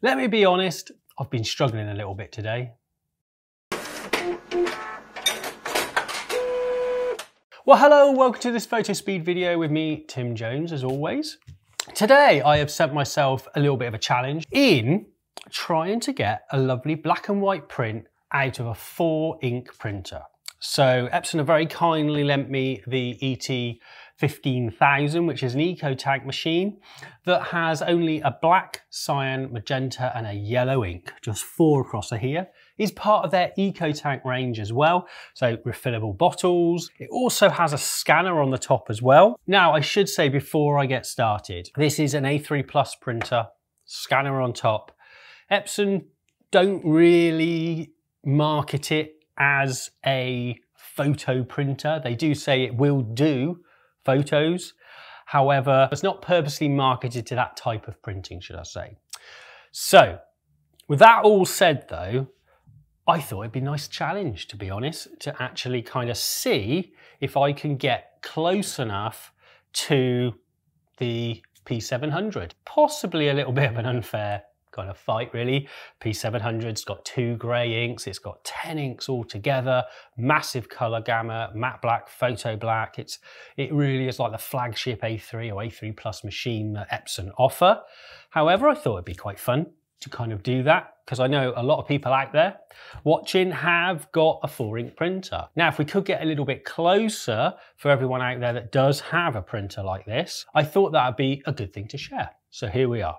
Let me be honest, I've been struggling a little bit today. Well, hello, welcome to this Fotospeed video with me, Tim Jones, as always. Today, I have set myself a little bit of a challenge in trying to get a lovely black and white print out of a 4-ink printer. So Epson have very kindly lent me the ET-15000, which is an Eco Tank machine that has only a black, cyan, magenta and a yellow ink, just 4 across here. Is part of their Eco Tank range as well, so refillable bottles. It also has a scanner on the top as well. Now, I should say before I get started, this is an A3 Plus printer, scanner on top. Epson don't really market it as a photo printer. They do say it will do photos. However, it's not purposely marketed to that type of printing, should I say. So, with that all said though, I thought it'd be a nice challenge, to be honest, to actually kind of see if I can get close enough to the P700. Possibly a little bit of an unfair kind of fight, really. P700's got 2 grey inks, it's got 10 inks altogether, massive colour gamut, matte black, photo black. It really is like the flagship A3 or A3 Plus machine that Epson offer. However, I thought it'd be quite fun to kind of do that, because I know a lot of people out there watching have got a 4-ink printer. Now, if we could get a little bit closer for everyone out there that does have a printer like this, I thought that would be a good thing to share. So here we are.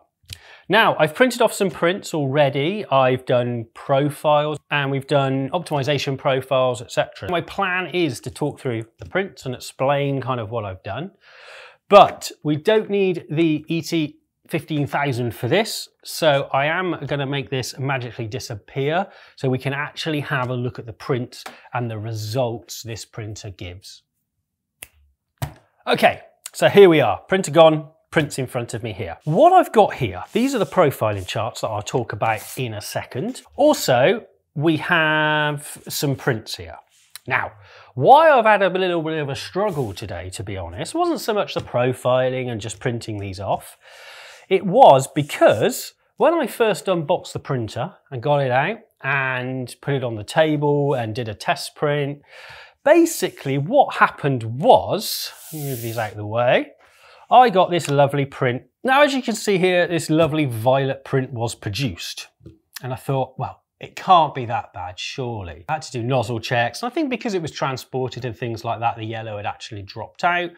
Now, I've printed off some prints already. I've done profiles and we've done optimization profiles, etc. My plan is to talk through the prints and explain kind of what I've done. But we don't need the ET-15000 for this, so I am going to make this magically disappear so we can actually have a look at the prints and the results this printer gives. Okay, so here we are, printer gone. Prints in front of me here. What I've got here, these are the profiling charts that I'll talk about in a second. Also, we have some prints here. Now, why I've had a little bit of a struggle today, to be honest, wasn't so much the profiling and just printing these off. It was because when I first unboxed the printer and got it out and put it on the table and did a test print, basically what happened was, let me move these out of the way, I got this lovely print. Now, as you can see here, this lovely violet print was produced. And I thought, well, it can't be that bad, surely. I had to do nozzle checks. And I think because it was transported and things like that, the yellow had actually dropped out.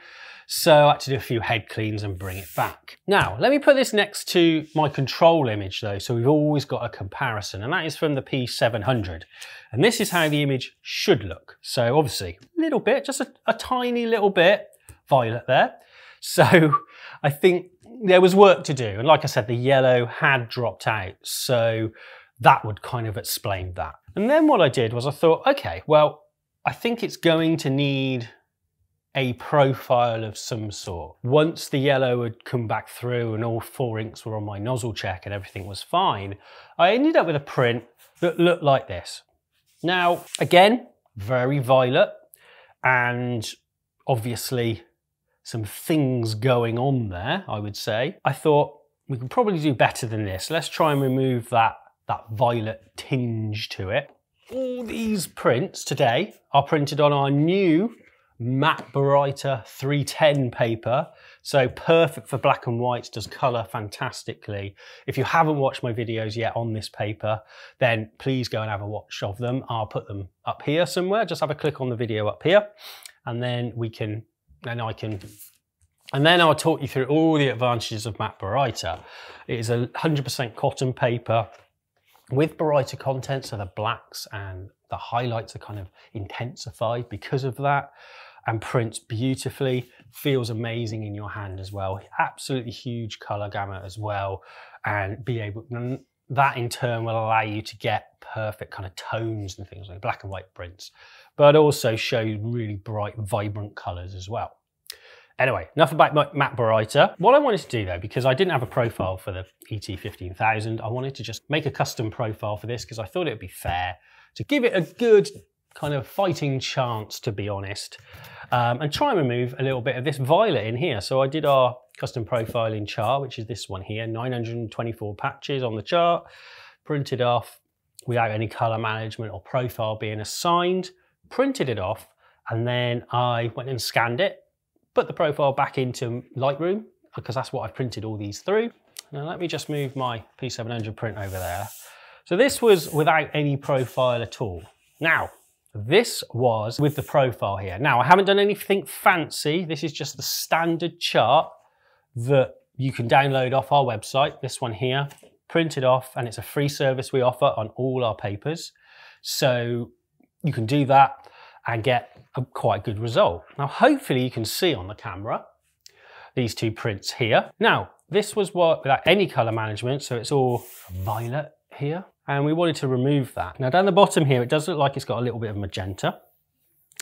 So I had to do a few head cleans and bring it back. Now, let me put this next to my control image though, so we've always got a comparison, and that is from the P700. And this is how the image should look. So obviously, a little bit, just a tiny little bit violet there. So I think there was work to do. And like I said, the yellow had dropped out. So that would kind of explain that. And then what I did was I thought, okay, well, I think it's going to need a profile of some sort. Once the yellow had come back through and all 4 inks were on my nozzle check and everything was fine, I ended up with a print that looked like this. Now, again, very violet, and obviously some things going on there, I would say. I thought we could probably do better than this. Let's try and remove that violet tinge to it. All these prints today are printed on our new Matt Baryta 310 paper. So perfect for black and whites, does colour fantastically. If you haven't watched my videos yet on this paper, then please go and have a watch of them. I'll put them up here somewhere. Just have a click on the video up here, and then and then I'll talk you through all the advantages of Matt Baryta. It is a 100% cotton paper with Baryta content, so the blacks and the highlights are kind of intensified because of that, and prints beautifully, feels amazing in your hand as well. Absolutely huge color gamut as well, and that in turn will allow you to get perfect kind of tones and things like black and white prints, but also show really bright, vibrant colors as well. Anyway, enough about Matt Baryta. What I wanted to do though, because I didn't have a profile for the ET-15000, I wanted to just make a custom profile for this because I thought it would be fair to give it a good kind of fighting chance, to be honest. and try and remove a little bit of this violet in here. So I did our custom profiling chart, which is this one here, 924 patches on the chart, printed off without any color management or profile being assigned, printed it off, and then I went and scanned it, put the profile back into Lightroom, because that's what I've printed all these through. Now let me just move my P700 print over there. So this was without any profile at all. Now, this was with the profile here. Now, I haven't done anything fancy. This is just the standard chart that you can download off our website. This one here, printed off, and it's a free service we offer on all our papers. So you can do that and get a quite good result. Now, hopefully you can see on the camera these two prints here. Now, this was what without any color management, so it's all violet here, and we wanted to remove that. Now, down the bottom here, it does look like it's got a little bit of magenta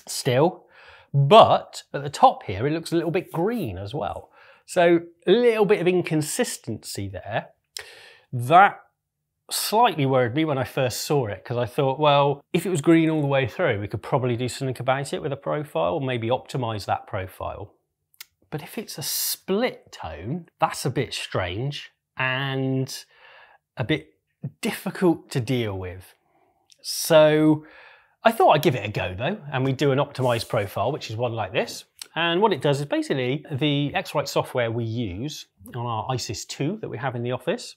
still, but at the top here, it looks a little bit green as well. So a little bit of inconsistency there. That slightly worried me when I first saw it, because I thought, well, if it was green all the way through, we could probably do something about it with a profile, or maybe optimize that profile. But if it's a split tone, that's a bit strange and a bit difficult to deal with. So I thought I'd give it a go though, and we do an optimized profile, which is one like this. And what it does is basically the X-Rite software we use on our ISIS 2 that we have in the office,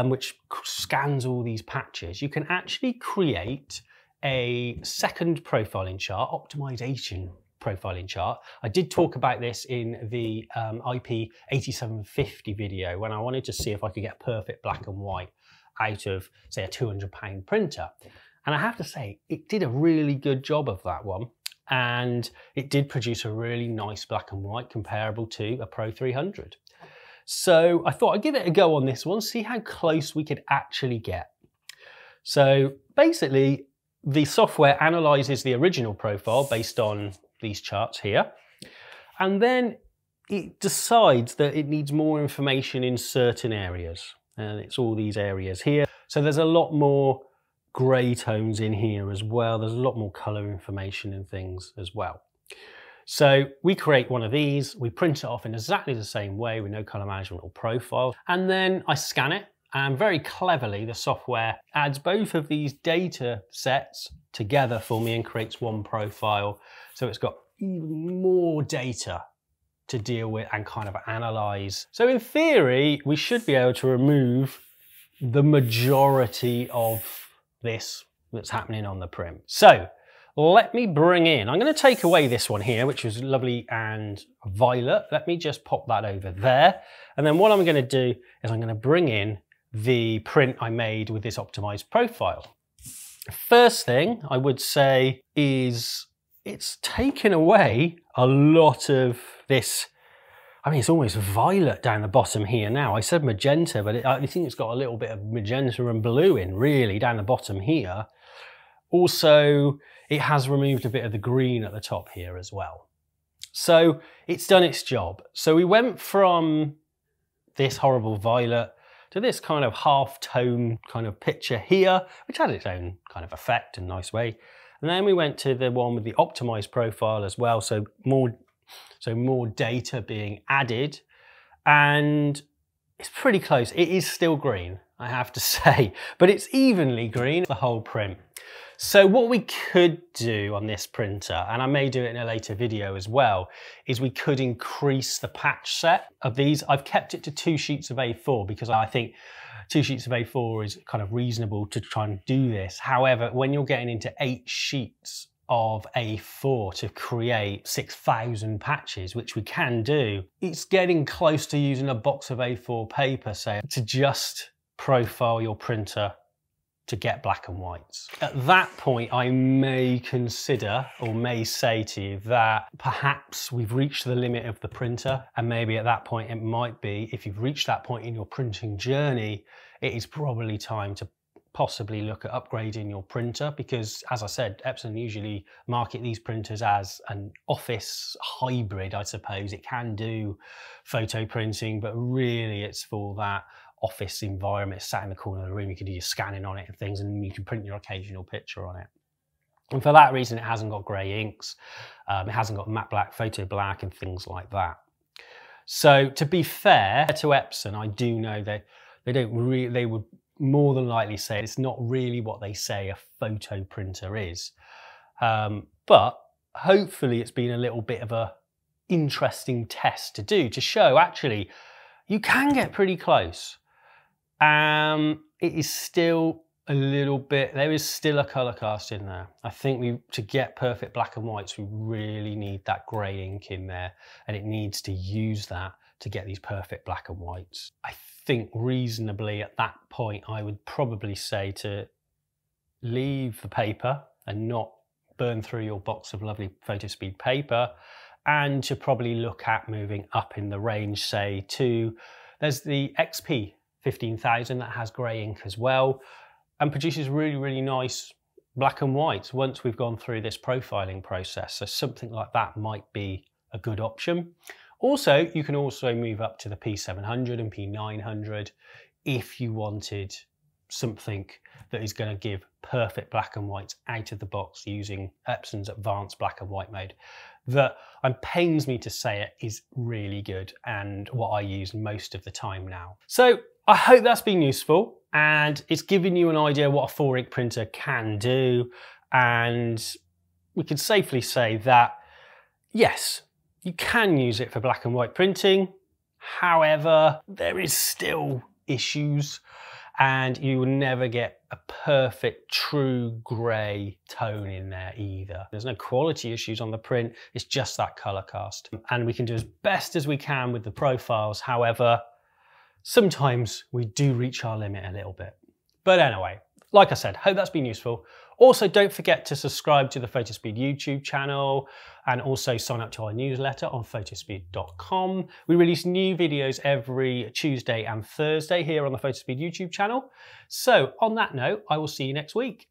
which scans all these patches. You can actually create a second profiling chart, optimization profiling chart. I did talk about this in the IP ET-15000 video when I wanted to see if I could get perfect black and white out of, say, a £200 printer. And I have to say, it did a really good job of that one. And it did produce a really nice black and white comparable to a Pro 300. So I thought I'd give it a go on this one, see how close we could actually get. So basically, the software analyzes the original profile based on these charts here, and then it decides that it needs more information in certain areas. And it's all these areas here. So there's a lot more grey tones in here as well. There's a lot more colour information and things as well. So we create one of these, we print it off in exactly the same way with no colour management or profile, and then I scan it, and very cleverly the software adds both of these data sets together for me and creates one profile. So it's got even more data to deal with and kind of analyse. So in theory, we should be able to remove the majority of this that's happening on the print. So let me bring in, I'm going to take away this one here, which is lovely and violet. Let me just pop that over there. And then what I'm going to do is I'm going to bring in the print I made with this optimized profile. First thing I would say is it's taken away a lot of this. I mean, it's almost violet down the bottom here now. I said magenta, but I think it's got a little bit of magenta and blue in really down the bottom here. Also, it has removed a bit of the green at the top here as well. So it's done its job. So we went from this horrible violet to this kind of half-tone kind of picture here, which had its own kind of effect and nice way. And then we went to the one with the optimized profile as well, so more data being added, and it's pretty close. It is still green, I have to say, but it's evenly green, the whole print. So what we could do on this printer, and I may do it in a later video as well, is we could increase the patch set of these. I've kept it to 2 sheets of A4 because I think 2 sheets of A4 is kind of reasonable to try and do this. However, when you're getting into 8 sheets of A4 to create 6,000 patches, which we can do, it's getting close to using a box of A4 paper, say, to just profile your printer to get black and whites. At that point, I may consider or may say to you that perhaps we've reached the limit of the printer, and maybe at that point it might be, if you've reached that point in your printing journey, it is probably time to possibly look at upgrading your printer, because as I said, Epson usually market these printers as an office hybrid, I suppose. It can do photo printing, but really it's for that office environment. It's sat in the corner of the room, you can do your scanning on it and things, and you can print your occasional picture on it. And for that reason, it hasn't got grey inks. It hasn't got matte black, photo black and things like that. So to be fair to Epson, I do know that they would more than likely say it's not really what they say a photo printer is. But hopefully it's been a little bit of a interesting test to do, to show actually you can get pretty close. It is still a little bit, there is still a colour cast in there. I think to get perfect black and whites, we really need that grey ink in there, and it needs to use that to get these perfect black and whites. I think reasonably at that point, I would probably say to leave the paper and not burn through your box of lovely Fotospeed paper, and to probably look at moving up in the range, say to, there's the XP 15000 that has grey ink as well, and produces really, really nice black and whites once we've gone through this profiling process. So something like that might be a good option. Also, you can also move up to the P700 and P900 if you wanted something that is going to give perfect black and whites out of the box using Epson's advanced black and white mode. That, pains me to say it, is really good and what I use most of the time now. So I hope that's been useful and it's given you an idea what a 4-ink printer can do, and we can safely say that yes, you can use it for black and white printing. However, there is still issues and you will never get a perfect true grey tone in there either. There's no quality issues on the print, it's just that colour cast. And we can do as best as we can with the profiles. However, sometimes we do reach our limit a little bit. But anyway, like I said, hope that's been useful. Also, don't forget to subscribe to the Fotospeed YouTube channel and also sign up to our newsletter on photospeed.com. We release new videos every Tuesday and Thursday here on the Fotospeed YouTube channel. So on that note, I will see you next week.